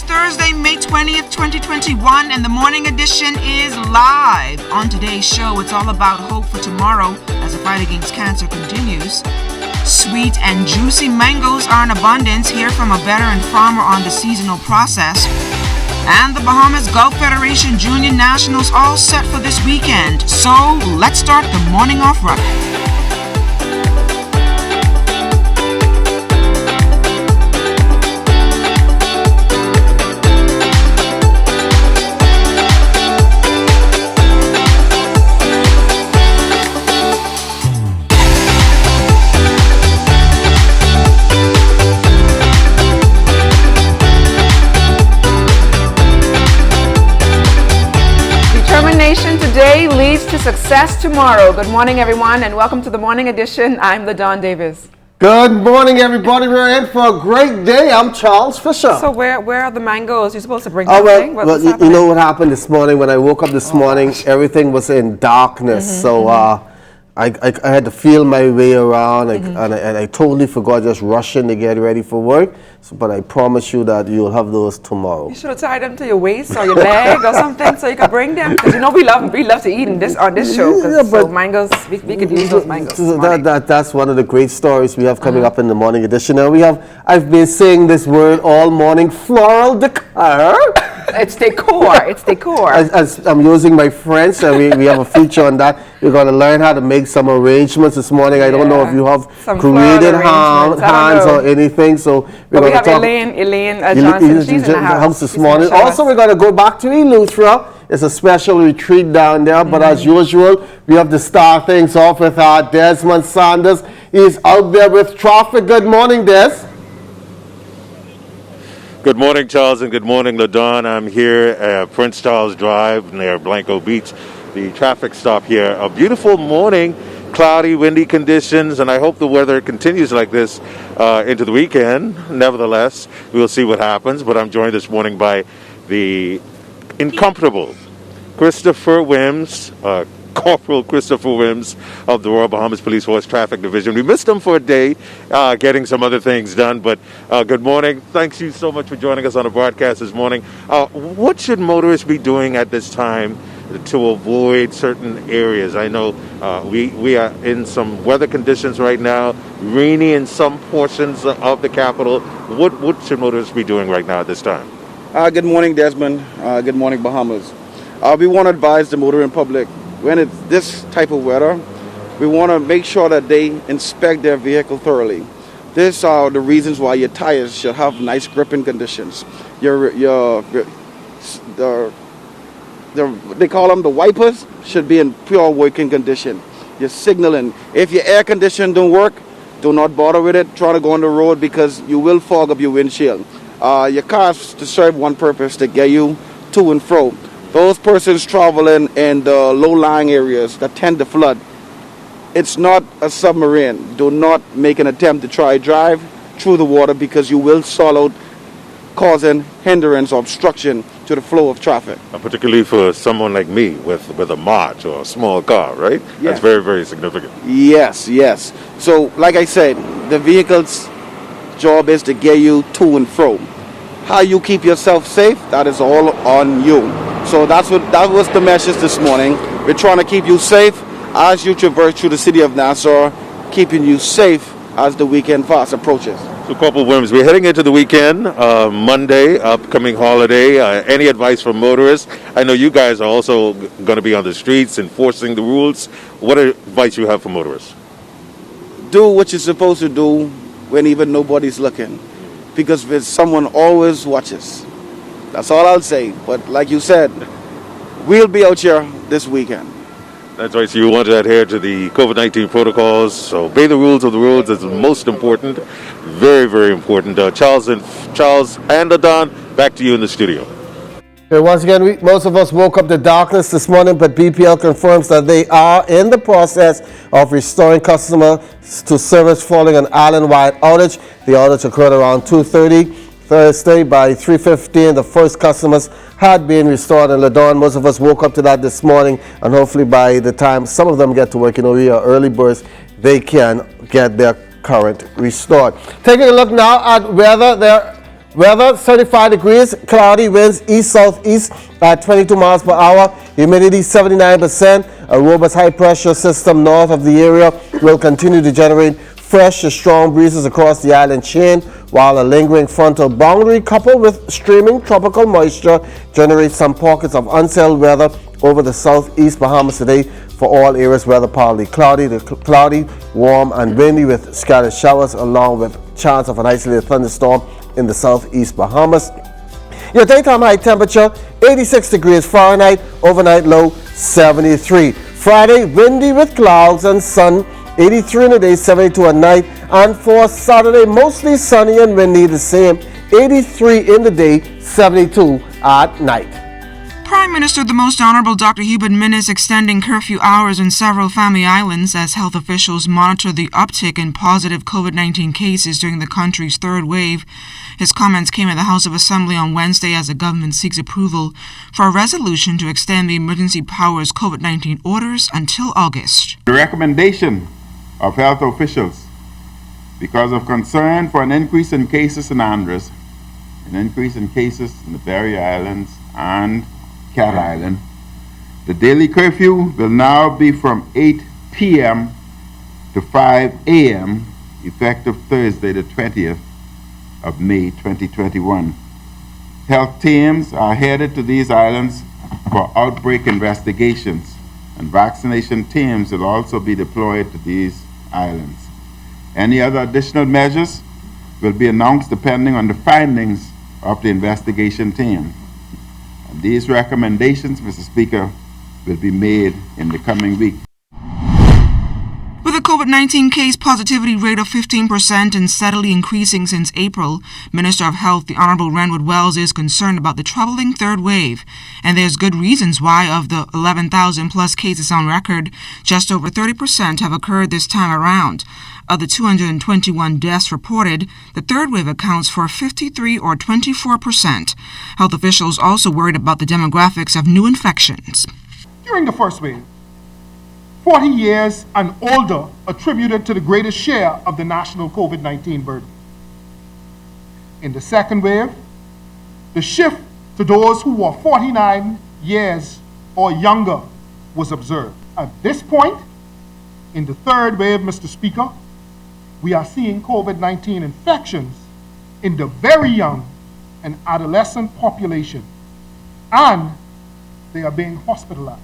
It's Thursday, May 20th, 2021, and the morning edition is live. On today's show, it's all about hope for tomorrow as the fight against cancer continues. Sweet and juicy mangoes are in abundance. Hear from a veteran farmer on the seasonal process. And the Bahamas Gulf Federation Junior Nationals all set for this weekend. So let's start the morning off right. Today leads to success tomorrow. Good morning, everyone, and welcome to the morning edition. I'm LaDawn Davis. Good morning, everybody. We're in for a great day. I'm Charles Fisher. So where are the mangoes? You're supposed to bring something? Well, you know what happened this morning? When I woke up this morning, everything was in darkness. I had to feel my way around, and I totally forgot, just rushing to get ready for work. But I promise you that you'll have those tomorrow. You should have tied them to your waist or your leg or something so you could bring them. Because you know we love to eat on this show. Yeah, but so mangoes, we could use those mangoes. That's one of the great stories we have coming up in the morning edition. Now I've been saying this word all morning, floral decor. It's decor. It's decor. As I'm using my French, and we have a feature on that. We're going to learn how to make some arrangements this morning. I don't know if you have some created hands or anything. So we have Elaine Johnson. She's in the house this morning. Also, we're going to go back to Eleuthera. It's a special retreat down there. But as usual, we have to start things off with our Desmond Sanders. He's out there with traffic. Good morning, Des. Good morning, Charles, and good morning, LaDawn. I'm here at Prince Charles Drive near Blanco Beach, the traffic stop here. A beautiful morning, cloudy, windy conditions, and I hope the weather continues like this into the weekend. Nevertheless, we'll see what happens, but I'm joined this morning by the incomparable Christopher Wims, Corporal Christopher Wims of the Royal Bahamas Police Force Traffic Division. We missed him for a day, getting some other things done, but good morning. Thanks you so much for joining us on the broadcast this morning. What should motorists be doing at this time to avoid certain areas? I know we are in some weather conditions right now, rainy in some portions of the capital. What should motorists be doing right now at this time? Good morning, Desmond. Good morning, Bahamas. We want to advise the motoring public, when it's this type of weather, we want to make sure that they inspect their vehicle thoroughly. These are the reasons why your tires should have nice gripping conditions. They call them the wipers, should be in pure working condition. Your signaling. If your air condition don't work, do not bother with it. Try to go on the road because you will fog up your windshield. Your car is to serve one purpose, to get you to and fro. Those persons traveling in the low-lying areas that tend to flood, it's not a submarine. Do not make an attempt to try drive through the water because you will stall out, causing hindrance or obstruction to the flow of traffic. Particularly for someone like me with a March or a small car, right? Yes. That's very, very significant. Yes. So, like I said, the vehicle's job is to get you to and fro. How you keep yourself safe, that is all on you. So that was the message this morning. We're trying to keep you safe as you traverse through the city of Nassau, keeping you safe as the weekend fast approaches. So, Corporal Wims, we're heading into the weekend, Monday, upcoming holiday. Any advice for motorists? I know you guys are also going to be on the streets enforcing the rules. What advice you have for motorists? Do what you're supposed to do when even nobody's looking, because there's someone always watches. That's all I'll say. But like you said, we'll be out here this weekend. That's right. So you want to adhere to the COVID-19 protocols. So obey the rules of the roads is most important. Very, very important. Charles and LaDawn, back to you in the studio. Okay, once again, most of us woke up to darkness this morning, but BPL confirms that they are in the process of restoring customers to service following an island-wide outage. The outage occurred around 2:30 Thursday. By 3:15, the first customers had been restored. And LaDawn, most of us woke up to that this morning, and hopefully by the time some of them get to work, we are early birds, they can get their current restored. Taking a look now at weather, there Weather, 35 degrees, cloudy winds east-southeast at 22 miles per hour, humidity 79%. A robust high-pressure system north of the area will continue to generate fresh to strong breezes across the island chain, while a lingering frontal boundary coupled with streaming tropical moisture generates some pockets of unsettled weather over the southeast Bahamas today. For all areas, weather partly cloudy, warm and windy with scattered showers along with chance of an isolated thunderstorm in the southeast Bahamas. Your daytime high temperature 86 degrees Fahrenheit, overnight low 73. Friday, windy with clouds and sun, 83 in the day, 72 at night. And for Saturday, mostly sunny and windy, the same, 83 in the day, 72 at night. Prime Minister the Most Honorable Dr. Hubert Minnis extending curfew hours in several family islands as health officials monitor the uptick in positive COVID-19 cases during the country's third wave. His comments came at the House of Assembly on Wednesday as the government seeks approval for a resolution to extend the emergency powers COVID-19 orders until August. The recommendation of health officials, because of concern for an increase in cases in Andros, an increase in cases in the Berry Islands and Cat Island, the daily curfew will now be from 8 p.m. to 5 a.m. effective Thursday, the 20th of May 2021. Health teams are headed to these islands for outbreak investigations, and vaccination teams will also be deployed to these islands. Any other additional measures will be announced depending on the findings of the investigation team. And these recommendations, Mr. Speaker, will be made in the coming week. With a COVID-19 case positivity rate of 15% and steadily increasing since April, Minister of Health, the Honorable Renwood Wells, is concerned about the troubling third wave. And there's good reasons why of the 11,000 plus cases on record, just over 30% have occurred this time around. Of the 221 deaths reported, the third wave accounts for 53 or 24%. Health officials also worried about the demographics of new infections. During the first wave, 40 years and older attributed to the greatest share of the national COVID-19 burden. In the second wave, the shift to those who were 49 years or younger was observed. At this point, in the third wave, Mr. Speaker, we are seeing COVID-19 infections in the very young and adolescent population, and they are being hospitalized.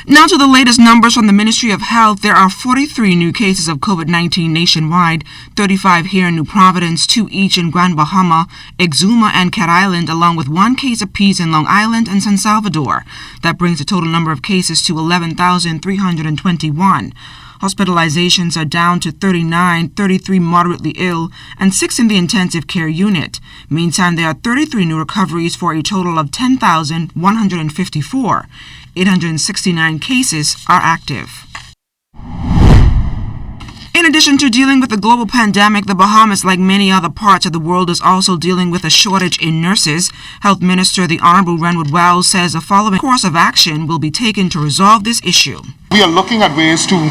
Now to the latest numbers from the Ministry of Health. There are 43 new cases of COVID-19 nationwide, 35 here in New Providence, 2 each in Grand Bahama, Exuma, and Cat Island, along with 1 case apiece in Long Island and San Salvador. That brings the total number of cases to 11,321. Hospitalizations are down to 39, 33 moderately ill, and 6 in the intensive care unit. Meantime, there are 33 new recoveries for a total of 10,154. 869 cases are active. In addition to dealing with the global pandemic, the Bahamas, like many other parts of the world, is also dealing with a shortage in nurses. Health Minister the Honorable Renwood Wells says the following course of action will be taken to resolve this issue. We are looking at ways to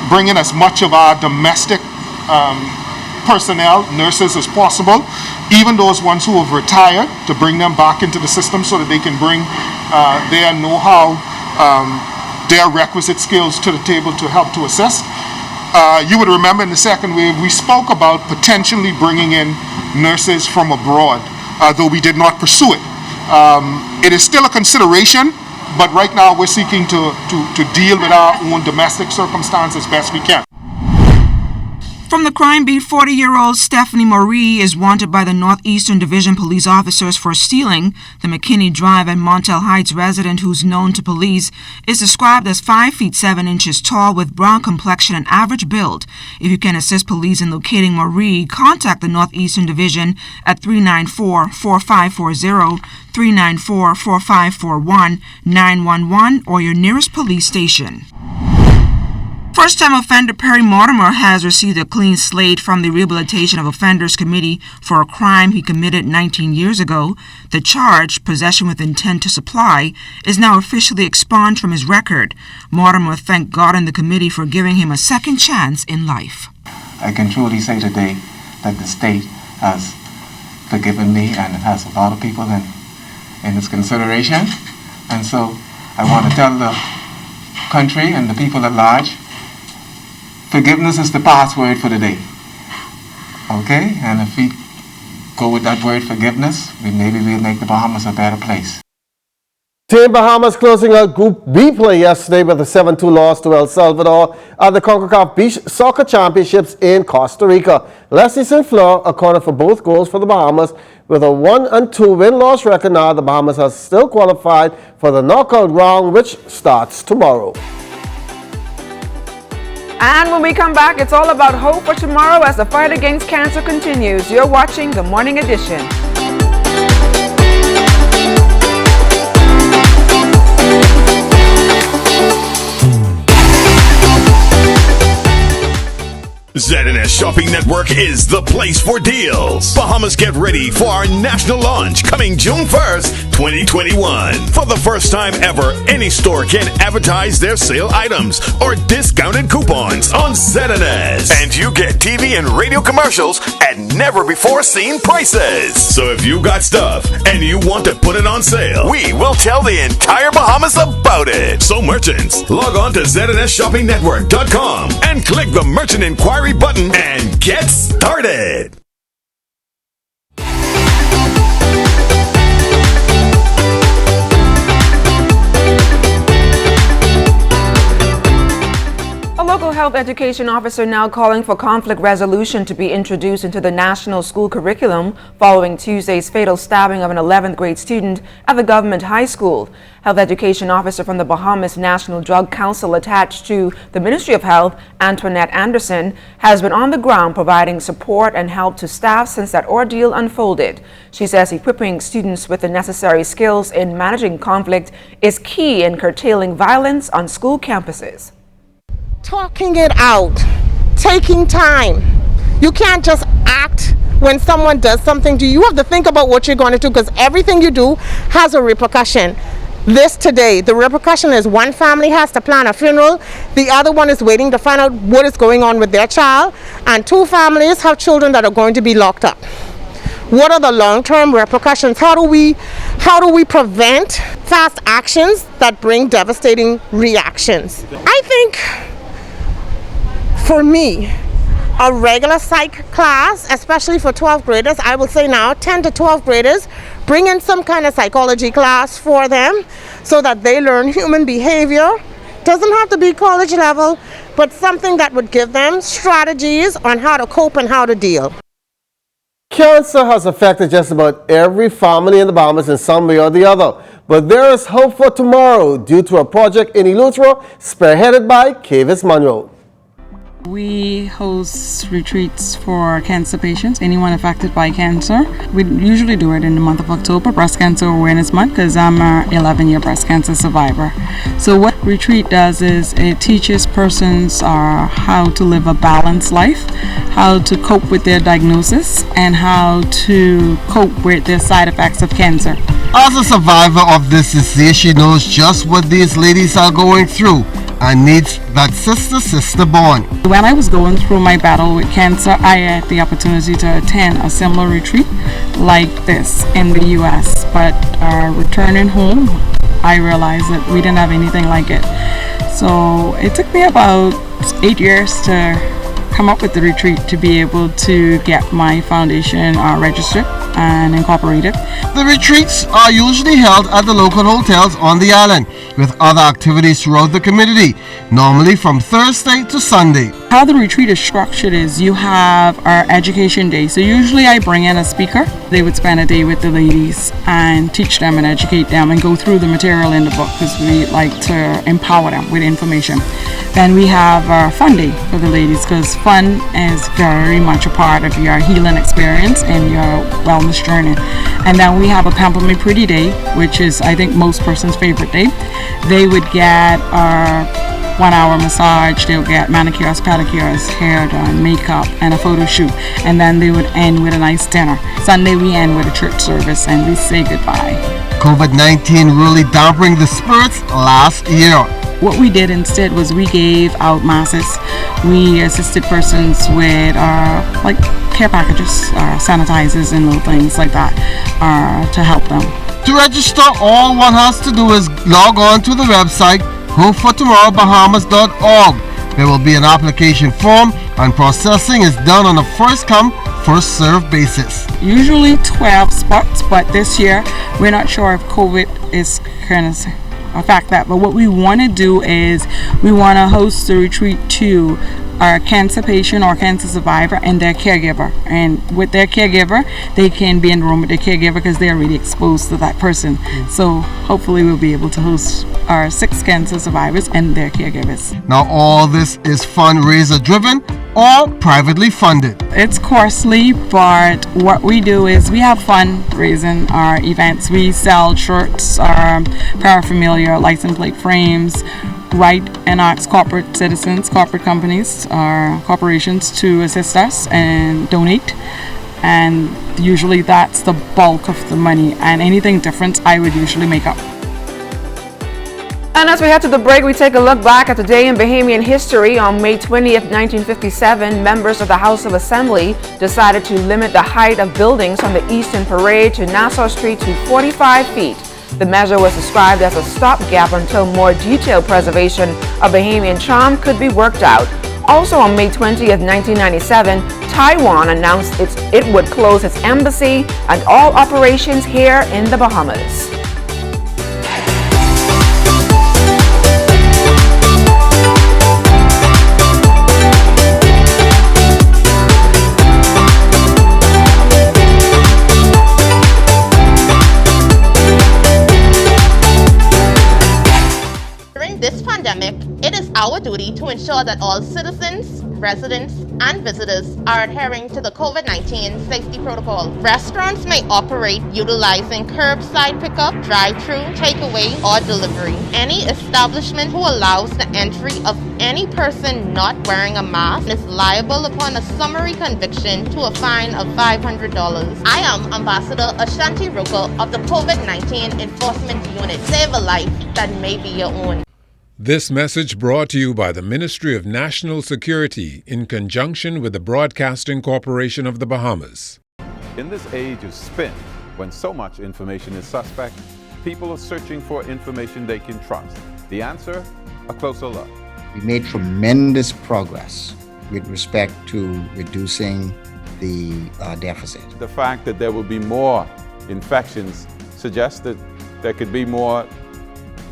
bring in as much of our domestic personnel, nurses, as possible, even those ones who have retired, to bring them back into the system so that they can bring their know-how, their requisite skills to the table to help to assist. You would remember in the second wave, we spoke about potentially bringing in nurses from abroad, though we did not pursue it. It is still a consideration, but right now we're seeking to deal with our own domestic circumstances as best we can. From the crime beat, 40-year-old Stephanie Marie is wanted by the Northeastern Division police officers for stealing. The McKinney Drive and Montel Heights resident, who's known to police, is described as 5 feet 7 inches tall with brown complexion and average build. If you can assist police in locating Marie, contact the Northeastern Division at 394-4540, 394-4541, 911, or your nearest police station. First-time offender Perry Mortimer has received a clean slate from the Rehabilitation of Offenders Committee for a crime he committed 19 years ago. The charge, possession with intent to supply, is now officially expunged from his record. Mortimer thanked God and the committee for giving him a second chance in life. I can truly say today that the state has forgiven me and it has a lot of people in its consideration. And so I want to tell the country and the people at large, forgiveness is the password for the day. Okay? And if we go with that word forgiveness, maybe we'll make the Bahamas a better place. Team Bahamas closing out Group B play yesterday with a 7-2 loss to El Salvador at the CONCACAF Beach Soccer Championships in Costa Rica. Leslie St. Fleur accounted for both goals for the Bahamas. With a 1-2 win-loss record now, the Bahamas are still qualified for the knockout round, which starts tomorrow. And when we come back, it's all about hope for tomorrow as the fight against cancer continues. You're watching The Morning Edition. ZNS Shopping Network is the place for deals. Bahamas, get ready for our national launch coming June 1st, 2021. For the first time ever, any store can advertise their sale items or discounted coupons on ZNS. And you get TV and radio commercials at never before seen prices. So if you got stuff and you want to put it on sale, we will tell the entire Bahamas about it. So merchants, log on to ZNSShoppingNetwork.com and click the merchant inquiry button and get started. A local health education officer now calling for conflict resolution to be introduced into the national school curriculum following Tuesday's fatal stabbing of an 11th grade student at the government high school. Health education officer from the Bahamas National Drug Council attached to the Ministry of Health, Antoinette Anderson, has been on the ground providing support and help to staff since that ordeal unfolded. She says equipping students with the necessary skills in managing conflict is key in curtailing violence on school campuses. Talking it out, taking time. You can't just act when someone does something to you. You have to think about what you're going to do, because everything you do has a repercussion. This today, the repercussion is one family has to plan a funeral, the other one is waiting to find out what is going on with their child, and two families have children that are going to be locked up. What are the long-term repercussions? How do we prevent fast actions that bring devastating reactions? I think, for me, a regular psych class, especially for 12th graders, I will say now 10 to 12th graders, bring in some kind of psychology class for them so that they learn human behavior. Doesn't have to be college level, but something that would give them strategies on how to cope and how to deal. Cancer has affected just about every family in the Bahamas in some way or the other. But there is hope for tomorrow due to a project in Eleuthera spearheaded by Kavis Monroe. We host retreats for cancer patients, anyone affected by cancer. We usually do it in the month of October, Breast Cancer Awareness Month, because I'm an 11-year breast cancer survivor. So what retreat does is it teaches persons how to live a balanced life, how to cope with their diagnosis, and how to cope with the side effects of cancer. As a survivor of this disease, she knows just what these ladies are going through and needs that sister bond. When I was going through my battle with cancer, I had the opportunity to attend a similar retreat like this in the U.S. But returning home, I realized that we didn't have anything like it. So it took me about 8 years to come up with the retreat to be able to get my foundation registered and incorporated. The retreats are usually held at the local hotels on the island, with other activities throughout the community, normally from Thursday to Sunday. How the retreat is structured is you have our education day. So usually I bring in a speaker. They would spend a day with the ladies and teach them and educate them and go through the material in the book, because we like to empower them with information. Then we have our fun day for the ladies, because fun is very much a part of your healing experience and your wellness journey. And then we have a Pamper Me Pretty Day, which is, I think, most person's favorite day. They would get our 1-hour massage, they'll get manicures, pedicures, hair done, makeup, and a photo shoot. And then they would end with a nice dinner. Sunday we end with a church service and we say goodbye. COVID-19 really dampening the spirits last year. What we did instead was we gave out masses. We assisted persons with care packages, sanitizers and little things like that to help them. To register, all one has to do is log on to the website hopefortomorrowbahamas.org. There will be an application form, and processing is done on a first-come, first-served basis. Usually 12 spots, but this year we're not sure if COVID is kind of affect that. But what we want to do is we want to host a retreat to our cancer patient or cancer survivor and their caregiver. And with their caregiver, they can be in the room with their caregiver because they are really exposed to that person. So hopefully we'll be able to host our 6 cancer survivors and their caregivers. Now all this is fundraiser driven or privately funded. It's costly, but what we do is we have fun raising our events. We sell shirts, paraphernalia, license plate frames, write and ask corporate citizens, corporate companies, or corporations to assist us and donate. And usually that's the bulk of the money, and anything different I would usually make up. And as we head to the break, we take a look back at the day in Bohemian history. On May 20th, 1957, members of the House of Assembly decided to limit the height of buildings on the Eastern Parade to Nassau Street to 45 feet. The measure was described as a stopgap until more detailed preservation of Bohemian charm could be worked out. Also on May 20th, 1997, Taiwan announced it would close its embassy and all operations here in the Bahamas. This pandemic, it is our duty to ensure that all citizens, residents, and visitors are adhering to the COVID-19 safety protocol. Restaurants may operate utilizing curbside pickup, drive-through, takeaway, or delivery. Any establishment who allows the entry of any person not wearing a mask is liable upon a summary conviction to a fine of $500. I am Ambassador Ashanti Roko of the COVID-19 Enforcement Unit. Save a life that may be your own. This message brought to you by the Ministry of National Security in conjunction with the Broadcasting Corporation of the Bahamas. In this age of spin, when so much information is suspect, people are searching for information they can trust. The answer? A closer look. We made tremendous progress with respect to reducing the deficit. The fact that there will be more infections suggests that there could be more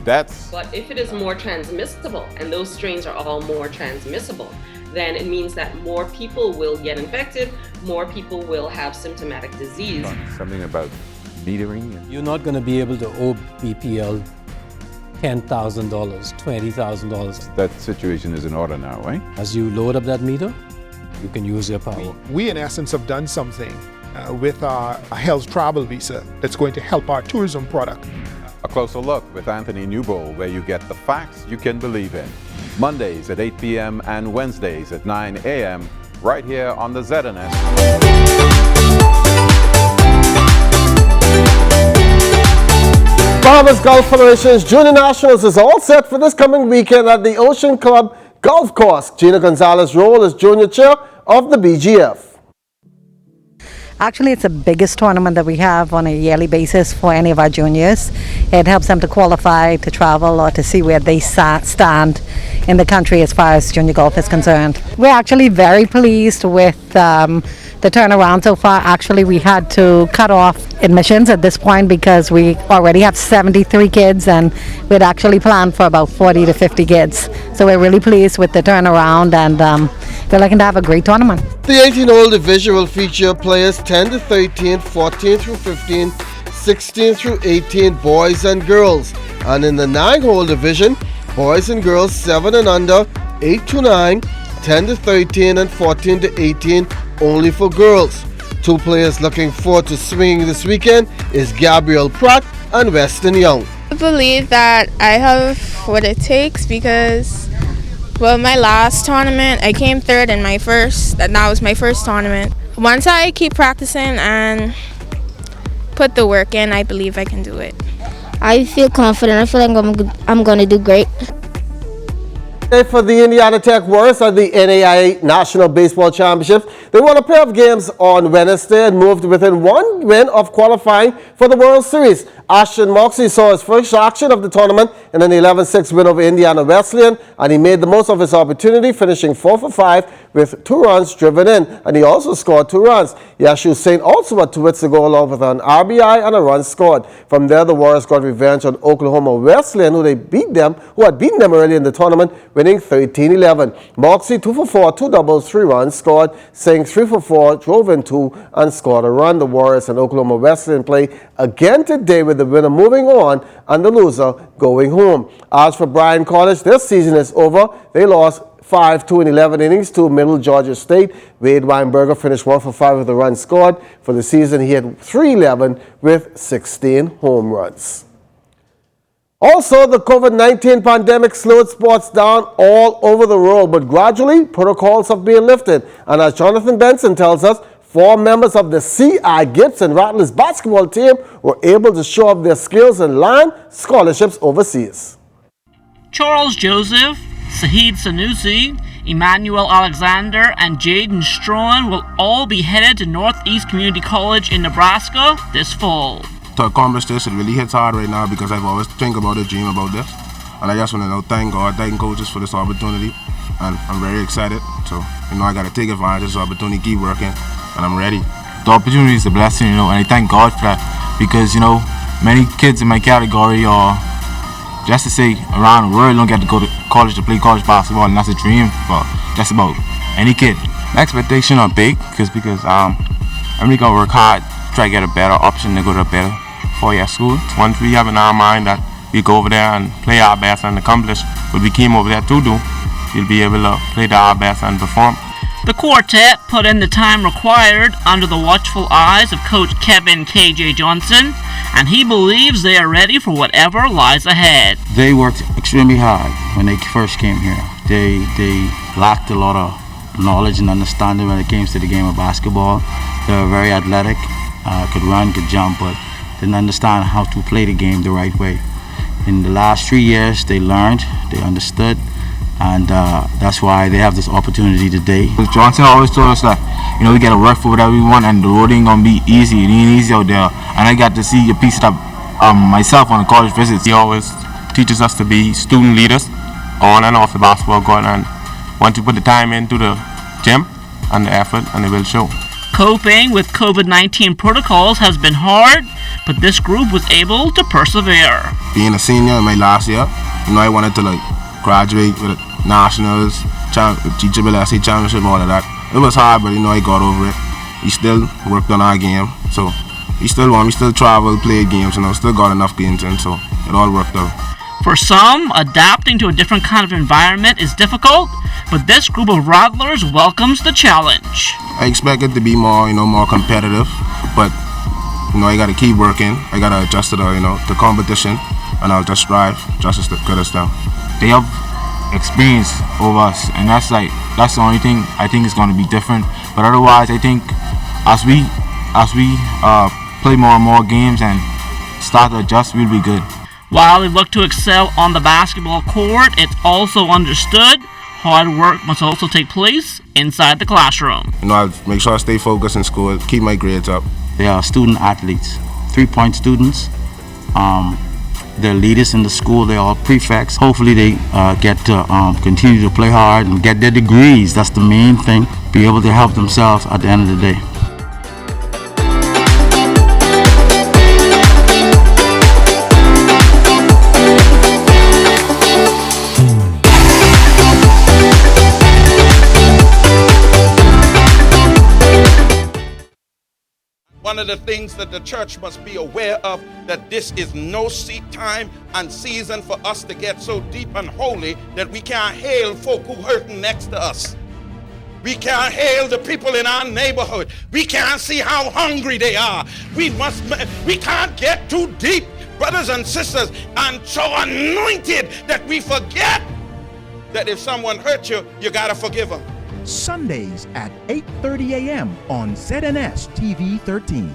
deaths. But if it is more transmissible, and those strains are all more transmissible, then it means that more people will get infected, more people will have symptomatic disease. Something about metering. You're not going to be able to owe BPL $10,000, $20,000. That situation is in order now, right? As you load up that meter, you can use your power. We in essence have done something with our health travel visa that's going to help our tourism product. A closer look with Anthony Newbold, where you get the facts you can believe in. Mondays at 8 p.m. and Wednesdays at 9 a.m. right here on the ZNS. Bahamas Golf Federation's Junior Nationals is all set for this coming weekend at the Ocean Club Golf Course. Gina Gonzalez Roll is junior chair of the BGF. Actually, it's the biggest tournament that we have on a yearly basis for any of our juniors. It helps them to qualify, to travel, or to see where they stand in the country as far as junior golf is concerned. We're actually very pleased with the turnaround so far. Actually, we had to cut off admissions at this point because we already have 73 kids and we'd actually planned for about 40 to 50 kids. So we're really pleased with the turnaround, and we're looking to have a great tournament. The 18-hole division will feature players 10 to 13, 14 through 15, 16 through 18, boys and girls. And in the 9-hole division, boys and girls 7 and under, 8 to 9, 10 to 13, and 14 to 18, only for girls. 2 players looking forward to swinging this weekend is Gabrielle Pratt and Weston Young. I believe that I have what it takes because, well, my last tournament, I came third in my first, and that was my first tournament. Once I keep practicing and put the work in, I believe I can do it. I feel confident. I feel like I'm going to do great. For the Indiana Tech Warriors at the NAIA National Baseball Championships, they won a pair of games on Wednesday and moved within one win of qualifying for the World Series. Ashton Moxley saw his first action of the tournament in an 11-6 win over Indiana Wesleyan, and he made the most of his opportunity, finishing 4 for 5 with 2 runs driven in, and he also scored 2 runs. Yashu Saint also had 2 hits to go along with an RBI and a run scored. From there, the Warriors got revenge on Oklahoma Wesleyan, who had beaten them early in the tournament, winning 13-11. Moxley 2 for 4, 2 doubles, 3 runs scored. Singh 3 for 4, drove in 2 and scored a run. The Warriors and Oklahoma Wesleyan play again today, with the winner moving on and the loser going home. As for Bryan College, their season is over. They lost 5-2 in 11 innings to Middle Georgia State. Wade Weinberger finished 1 for 5 with a run scored. For the season, he had 311 with 16 home runs. Also, the COVID-19 pandemic slowed sports down all over the world, but gradually protocols have been lifted. And as Jonathan Benson tells us, 4 members of the C.I. Gibson Rattlers basketball team were able to show off their skills and land scholarships overseas. Charles Joseph, Sahid Sanusi, Emmanuel Alexander, and Jaden Strawn will all be headed to Northeast Community College in Nebraska this fall. To accomplish this, it really hits hard right now because I've always think about a dream about this. And I just want to thank God, thank coaches for this opportunity. And I'm very excited. So, I got to take advantage of this opportunity, keep working, and I'm ready. The opportunity is a blessing, and I thank God for that because, many kids in my category or just to say around the world don't get to go to college to play college basketball, and that's a dream for just about any kid. My expectations are big because I'm really going to work hard to try to get a better option to go to a better 4-year school. Once we have in our mind that we go over there and play our best and accomplish what we came over there to do, we'll be able to play our best and perform. The quartet put in the time required under the watchful eyes of Coach Kevin K.J. Johnson, and he believes they are ready for whatever lies ahead. They worked extremely hard when they first came here. They lacked a lot of knowledge and understanding when it came to the game of basketball. They were very athletic, could run, could jump, but didn't understand how to play the game the right way. In the last 3 years, they learned, they understood, and that's why they have this opportunity today. Johnson always told us that, we gotta work for whatever we want, and the road ain't gonna be easy. It ain't easy out there. And I got to see a piece of that myself on the college visits. He always teaches us to be student leaders on and off the basketball court, and once you put the time into the gym and the effort, and it will show. Coping with COVID-19 protocols has been hard, but this group was able to persevere. Being a senior in my last year, I wanted to graduate with nationals, teachable essay championship, all of that. It was hard, but I got over it. We still worked on our game, so we still travel, play games, still got enough games in, so it all worked out. For some, adapting to a different kind of environment is difficult, but this group of Rattlers welcomes the challenge. I expect it to be more competitive, but I got to keep working. I got to adjust to the competition, and I'll just strive just as good as them. They have experience over us, and that's the only thing I think is going to be different. But otherwise, I think as we play more and more games and start to adjust, we'll be good. While they look to excel on the basketball court, it's also understood hard work must also take place inside the classroom. I'll make sure I stay focused in school, keep my grades up. They are student athletes, 3-point students. They're leaders in the school. They're all prefects. Hopefully they get to continue to play hard and get their degrees. That's the main thing. Be able to help themselves at the end of the day. One of the things that the church must be aware of, that this is no time and season for us to get so deep and holy that we can't hail folk who hurting next to us. We can't hail the people in our neighborhood. We can't see how hungry they are. We can't get too deep, brothers and sisters, and so anointed that we forget that if someone hurt you, you gotta forgive them. Sundays at 8:30 a.m. on ZNS TV 13.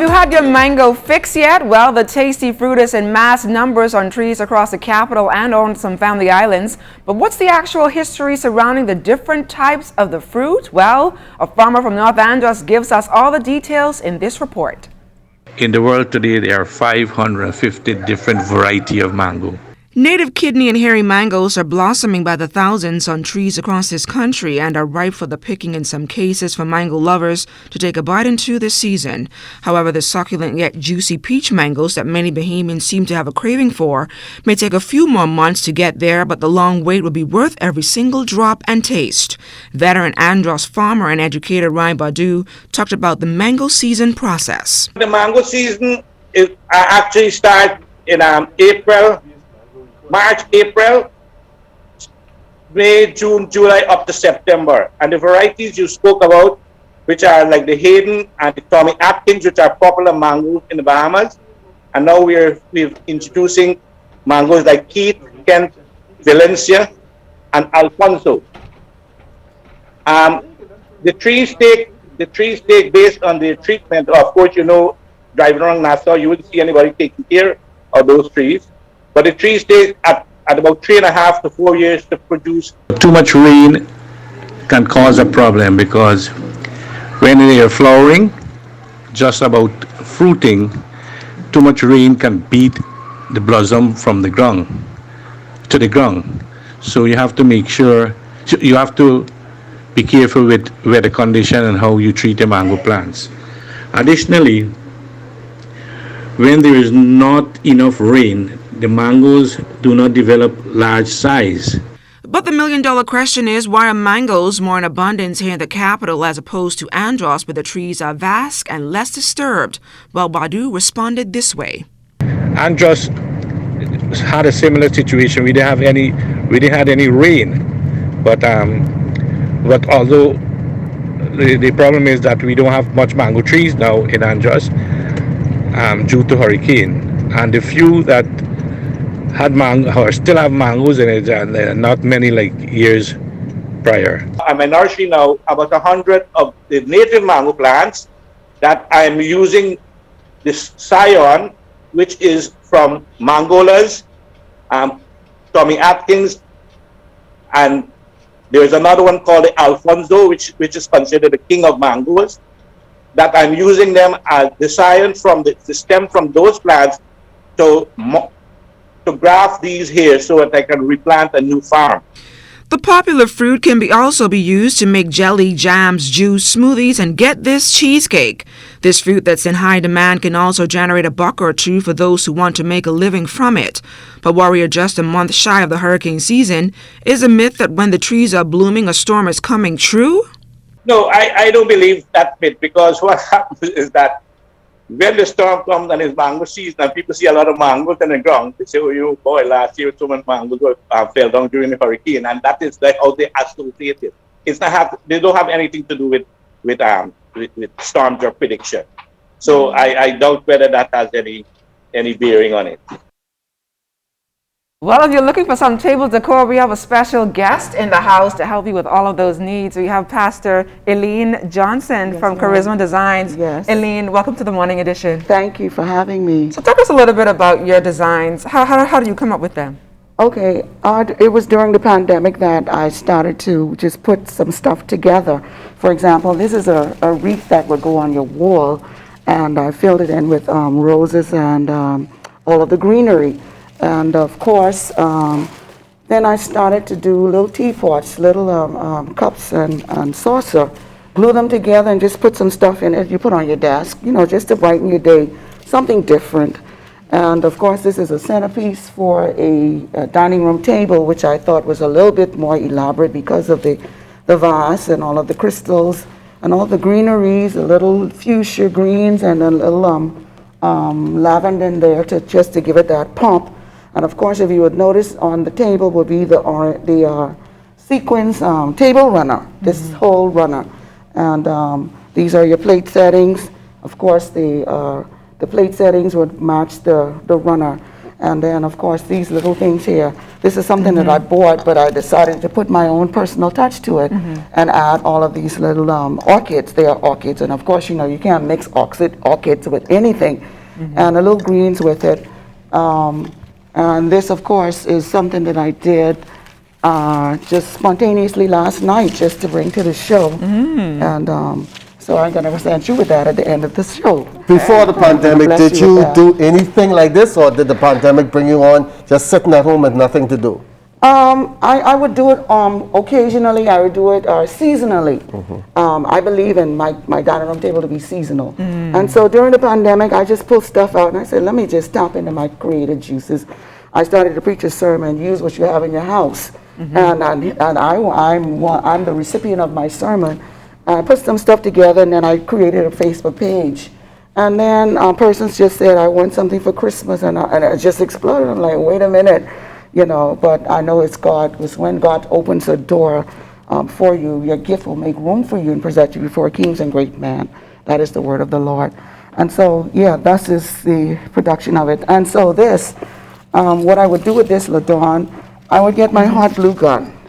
have you had your mango fix yet? Well, the tasty fruit is in mass numbers on trees across the capital and on some family islands. But what's the actual history surrounding the different types of the fruit? Well, a farmer from North Andros gives us all the details in this report. In the world today, there are 550 different varieties of mango. Native kidney and hairy mangoes are blossoming by the thousands on trees across this country and are ripe for the picking in some cases for mango lovers to take a bite into this season. However, the succulent yet juicy peach mangoes that many Bahamians seem to have a craving for may take a few more months to get there, but the long wait will be worth every single drop and taste. Veteran Andros farmer and educator Ryan Badu talked about the mango season process. The mango season actually starts in April. March, April, May, June, July, up to September. And the varieties you spoke about, which are like the Hayden and the Tommy Atkins, which are popular mangoes in the Bahamas. And now we're introducing mangoes like Keith, Kent, Valencia, and Alfonso. The trees take based on the treatment. Of course, you know, driving around Nassau, you wouldn't see anybody taking care of those trees. But the trees take at about 3.5 to 4 years to produce. Too much rain can cause a problem because when they are flowering, just about fruiting, too much rain can beat the blossom from the ground to the ground. So you have to make sure, you have to be careful with weather condition and how you treat the mango plants. Additionally, when there is not enough rain, the mangoes do not develop large size. But the million-dollar question is, why are mangoes more in abundance here in the capital as opposed to Andros, where the trees are vast and less disturbed? Well, Badu responded this way. Andros had a similar situation. We didn't have any rain, but although the problem is that we don't have much mango trees now in Andros due to hurricane, and the few that had mango or still have mangoes in it, and not many like years prior. I'm a nursery now, about 100 of the native mango plants that I'm using this scion, which is from Mangolas, Tommy Atkins, and there's another one called the Alfonso, which is considered the king of mangoes, that I'm using them as the scion from the stem from those plants to graft these here so that I can replant a new farm. The popular fruit can also be used to make jelly, jams, juice, smoothies, and get this, cheesecake. This fruit that's in high demand can also generate a buck or two for those who want to make a living from it. But while we are just a month shy of the hurricane season, is a myth that when the trees are blooming, a storm is coming true? No, I don't believe that myth, because what happens is that when the storm comes and it's mango season and people see a lot of mangoes on the ground, they say, oh, you boy, last year so many mangoes fell down during the hurricane, and that is like how they associate it. It's not they don't have anything to do with storms or prediction. So I doubt whether that has any bearing on it. Well, if you're looking for some table decor, we have a special guest in the house to help you with all of those needs. We have Pastor Eileen Johnson from Charisma Designs. Yes. Eileen, welcome to the Morning Edition. Thank you for having me. So talk us a little bit about your designs. How do you come up with them? Okay, it was during the pandemic that I started to just put some stuff together. For example, this is a wreath that would go on your wall, and I filled it in with roses and all of the greenery. And of course, then I started to do little teapots, little cups and saucer, glue them together and just put some stuff in it you put on your desk, you know, just to brighten your day, something different. And of course, this is a centerpiece for a dining room table, which I thought was a little bit more elaborate because of the vase and all of the crystals and all the greeneries, the little fuchsia greens and a little lavender in there just to give it that pump. And of course, if you would notice on the table would be the sequins table runner, this whole runner. And these are your plate settings. Of course, the plate settings would match the runner. And then, of course, these little things here. This is something that I bought, but I decided to put my own personal touch to it and add all of these little orchids. They are orchids, and of course, you know, you can't mix orchids with anything. And a little greens with it. And this, of course, is something that I did just spontaneously last night, just to bring to the show. And so I'm going to present you with that at the end of the show. Before the pandemic, did you do anything like this, or did the pandemic bring you on just sitting at home with nothing to do? I would do it occasionally. I would do it seasonally. I believe in my dining room table to be seasonal. And so during the pandemic, I just pulled stuff out and I said, let me just tap into my creative juices. I started to preach a sermon, use what you have in your house. And I'm the recipient of my sermon. I put some stuff together, and then I created a Facebook page. And then persons just said, I want something for Christmas, and it just exploded. I'm like, wait a minute, you know, but I know it's God. Because when God opens a door for you, your gift will make room for you and present you before kings and great men. That is the word of the Lord. And so, yeah, that is the production of it. And so this, what I would do with this, LaDawn, I would get my hot glue gun.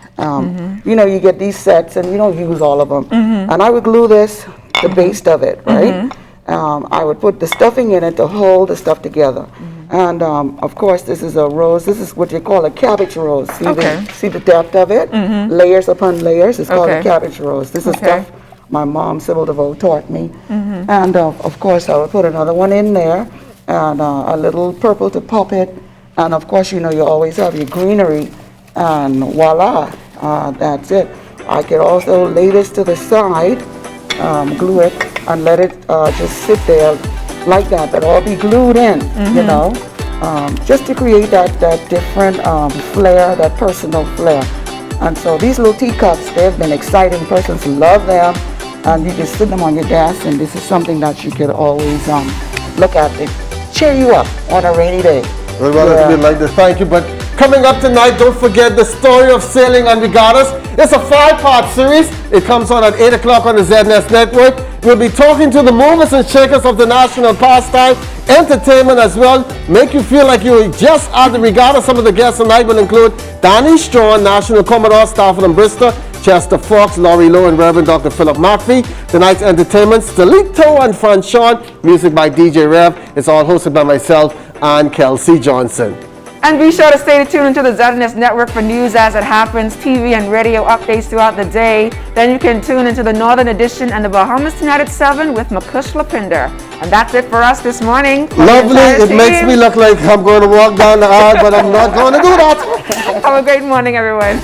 You know, you get these sets and you don't use all of them. And I would glue this, the base of it, right? I would put the stuffing in it to hold the stuff together. And of course, this is a rose. This is what you call a cabbage rose. See the depth of it? Layers upon layers. It's called a cabbage rose. This is stuff my mom, Sybil DeVoe, taught me. And of course, I would put another one in there and a little purple to pop it. And of course, you know, you always have your greenery. And voila, that's it. I could also lay this to the side, glue it, and let it just sit there like that. But all be glued in, you know, just to create that different flair, that personal flair. And so these little teacups, they've been exciting. Persons love them, and you can sit them on your desk. And this is something that you could always look at to cheer you up on a rainy day. Well, like this. Thank you. But coming up tonight, don't forget the story of sailing and regattas. It's a 5-part series. It comes on at 8 o'clock on the ZNS Network. We'll be talking to the movers and shakers of the national pastime, entertainment as well. Make you feel like you're just at the regatta. Some of the guests tonight will include Danny Strawn, National Commodore Stafford and Bristol, Chester Fox, Laurie Lowe, and Reverend Dr. Philip Murphy. Tonight's entertainment, Stelito and Franchon. Music by DJ Rev. It's all hosted by myself and Kelsey Johnson. And be sure to stay tuned into the ZNS Network for news as it happens, TV and radio updates throughout the day. Then you can tune into the Northern Edition and the Bahamas Tonight at 7 with Makush Lapinder. And that's it for us this morning. Lovely. It makes me look like I'm going to walk down the aisle, but I'm not going to do that. Have a great morning, everyone.